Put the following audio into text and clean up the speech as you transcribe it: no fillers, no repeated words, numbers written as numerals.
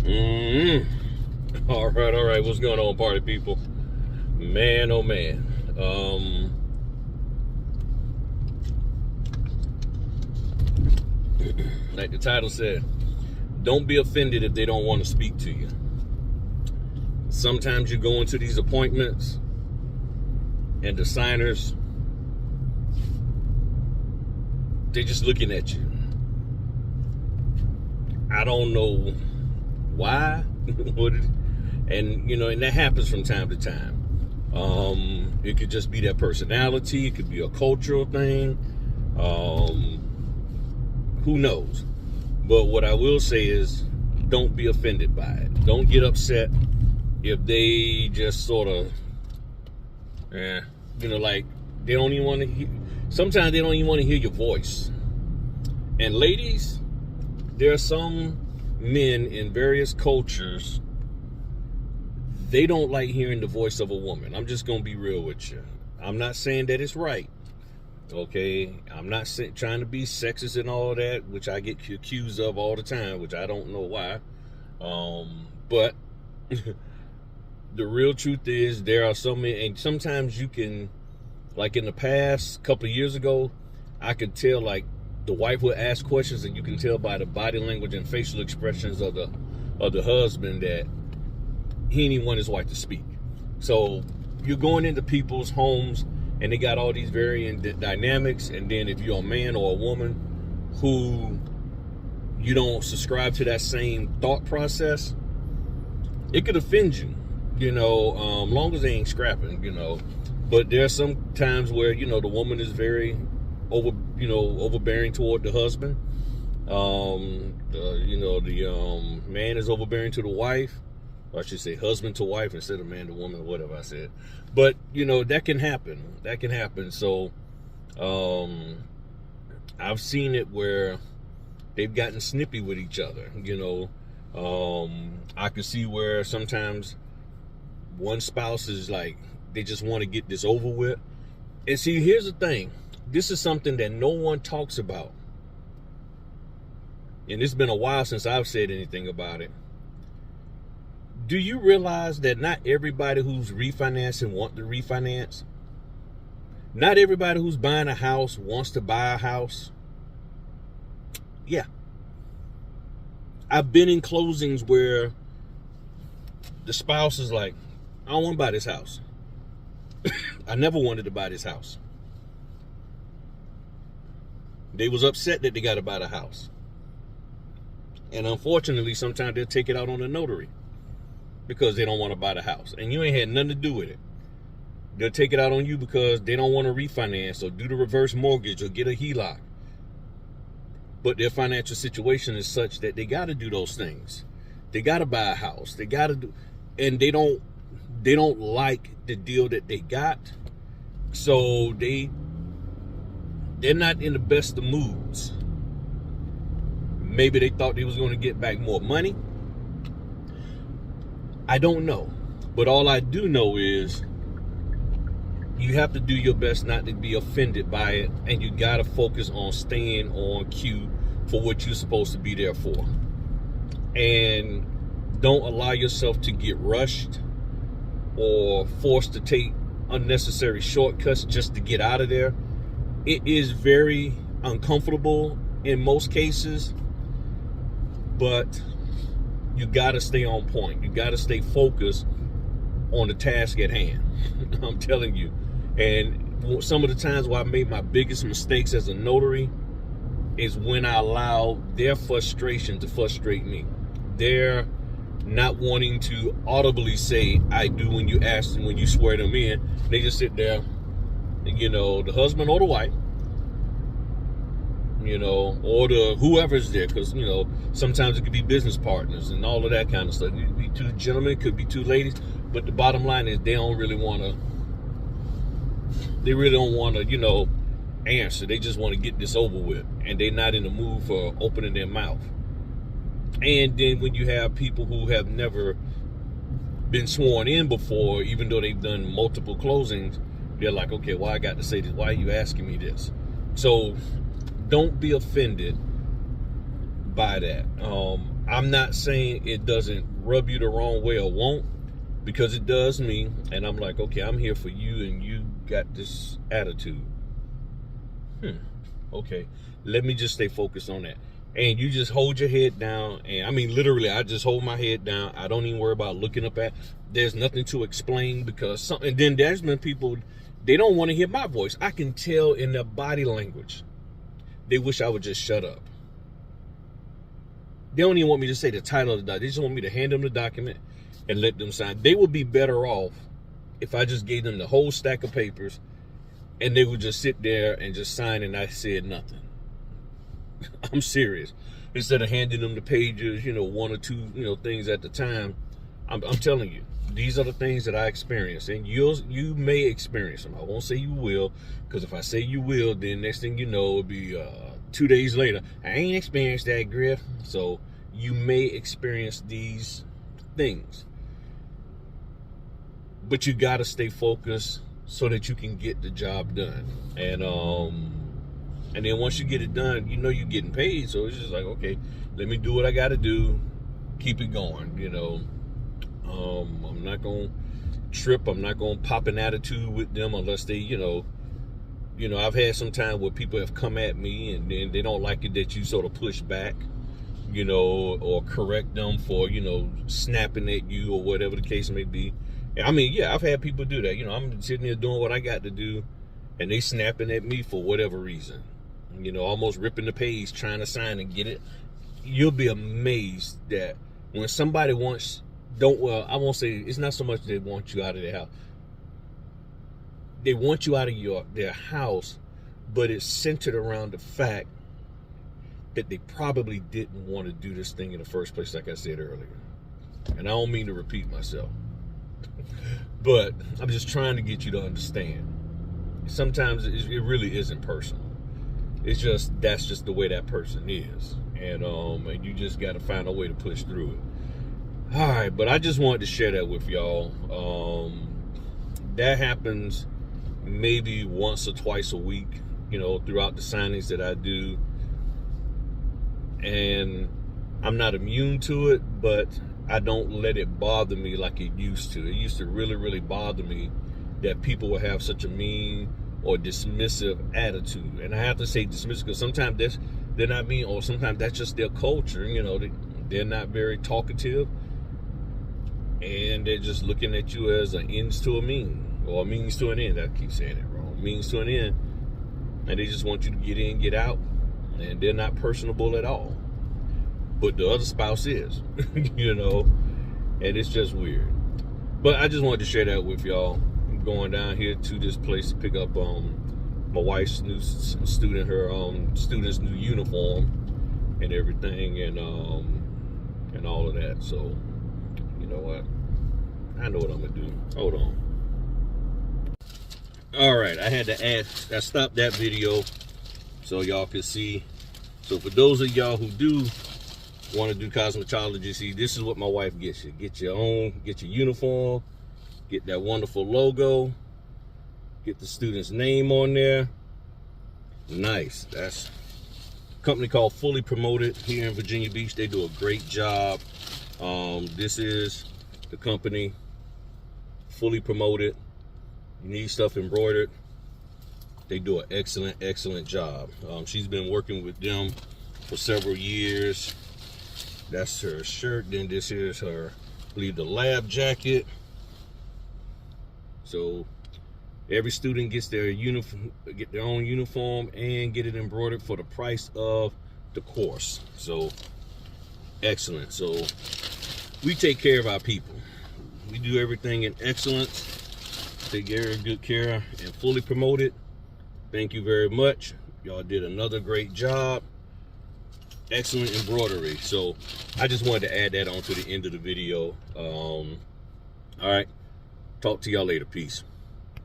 All right. What's going on, party people? Man, oh man. Like the title said, don't be offended if they don't want to speak to you. Sometimes you go into these appointments and the signers, they're just looking at you. I don't know why, and that happens from time to time. It could just be their personality. It could be a cultural thing. Who knows? But what I will say is, don't be offended by it. Don't get upset if they just sort of, like they don't even want to hear. Sometimes they don't even want to hear your voice. And ladies, there are some men in various cultures, they don't like hearing the voice of a woman. I'm just going to be real with you. I'm not saying that it's right. Okay? I'm not trying to be sexist and all that, which I get accused of all the time, which I don't know why. But the real truth is there are so many, and sometimes you can, like in the past, couple of years ago, I could tell, like, the wife would ask questions and you can tell by the body language and facial expressions of the husband that he didn't want his wife to speak. So you're going into people's homes and they got all these varying dynamics, and then if you're a man or a woman who you don't subscribe to that same thought process, it could offend you, long as they ain't scrapping, But there's some times where, the woman is very overbearing toward the husband. The man is overbearing to the wife. Or I should say husband to wife instead of man to woman, or whatever I said. But, that can happen. That can happen. So, I've seen it where they've gotten snippy with each other, I can see where sometimes one spouse is like, they just want to get this over with. And see, here's the thing. This is something that no one talks about. And it's been a while since I've said anything about it. Do you realize that not everybody who's refinancing want to refinance? Not everybody who's buying a house wants to buy a house? Yeah. I've been in closings where the spouse is like, I don't want to buy this house. I never wanted to buy this house. They was upset that they got to buy the house. And unfortunately, sometimes they'll take it out on the notary because they don't want to buy the house. And you ain't had nothing to do with it. They'll take it out on you because they don't want to refinance or do the reverse mortgage or get a HELOC. But their financial situation is such that they got to do those things. They got to buy a house. They got to do, and they don't like the deal that they got. So they're not in the best of moods. Maybe they thought they was going to get back more money. I don't know. But all I do know is you have to do your best not to be offended by it, and you got to focus on staying on cue for what you're supposed to be there for. And don't allow yourself to get rushed or forced to take unnecessary shortcuts just to get out of there. It is very uncomfortable in most cases, but you got to stay on point. You got to stay focused on the task at hand. I'm telling you. And some of the times where I made my biggest mistakes as a notary is when I allowed their frustration to frustrate me. They're not wanting to audibly say, I do, when you ask them, when you swear them in. They just sit there, the husband or the wife, or the whoever's there, because, sometimes it could be business partners and all of that kind of stuff. It could be two gentlemen, it could be two ladies, but the bottom line is they really don't want to, answer. They just want to get this over with, and they're not in the mood for opening their mouth. And then when you have people who have never been sworn in before, even though they've done multiple closings, they're like, okay, well, I got to say this. Why are you asking me this? So don't be offended by that. I'm not saying it doesn't rub you the wrong way or won't, because it does me. And I'm like, okay, I'm here for you and you got this attitude. Okay, let me just stay focused on that. And you just hold your head down. And I mean, literally, I just hold my head down. I don't even worry about looking up at. There's nothing to explain, because something. And then there's been people, they don't want to hear my voice. I can tell in their body language. They wish I would just shut up. They don't even want me to say the title of the document. They just want me to hand them the document and let them sign. They would be better off if I just gave them the whole stack of papers and they would just sit there and just sign and I said nothing. I'm serious. Instead of handing them the pages, one or two, things at the time. I'm telling you, these are the things that I experience, and you may experience them. I won't say you will, because if I say you will, then next thing you know, it'll be 2 days later. I ain't experienced that, Griff. So you may experience these things, but you got to stay focused so that you can get the job done. And then once you get it done, you're getting paid. So it's just like, okay, let me do what I got to do. Keep it going, I'm not going to trip. I'm not going to pop an attitude with them unless they, I've had some time where people have come at me and then they don't like it that you sort of push back, or correct them for, snapping at you or whatever the case may be. I mean, yeah, I've had people do that. I'm sitting there doing what I got to do and they snapping at me for whatever reason, almost ripping the page, trying to sign and get it. You'll be amazed that when somebody wants, I won't say, it's not so much they want you out of their house. They want you out of their house, but it's centered around the fact that they probably didn't want to do this thing in the first place, like I said earlier. And I don't mean to repeat myself, but I'm just trying to get you to understand. Sometimes it really isn't personal. It's just, that's just the way that person is. And you just got to find a way to push through it. All right, but I just wanted to share that with y'all. That happens maybe once or twice a week, throughout the signings that I do. And I'm not immune to it, but I don't let it bother me like it used to. It used to really, really bother me that people would have such a mean or dismissive attitude. And I have to say dismissive because sometimes they're not mean, or sometimes that's just their culture. They're not very talkative, and they're just looking at you as an ends to a mean, or a means to an end. I keep saying it wrong. Means to an end. And they just want you to get in, get out. And they're not personable at all. But the other spouse is, and it's just weird. But I just wanted to share that with y'all. I'm going down here to this place to pick up my wife's new student, her student's new uniform and everything, and all of that. So, you know what? I know what I'm gonna do. Hold on. All right, I stopped that video so y'all can see. So for those of y'all who do want to do cosmetology, see, this is what my wife gets you. Get your uniform, get that wonderful logo, get the student's name on there. Nice. That's a company called Fully Promoted here in Virginia Beach. They do a great job. This is the company, Fully Promoted. You need stuff embroidered, they do an excellent job. She's been working with them for several years. That's her shirt. Then this is her, I believe, the lab jacket. So every student gets their uniform, get their own uniform, and get it embroidered for the price of the course. So excellent. So we take care of our people. We do everything in excellence. Take very good care and Fully Promoted. Thank you very much. Y'all did another great job. Excellent embroidery. So I just wanted to add that on to the end of the video. All right. Talk to y'all later. Peace.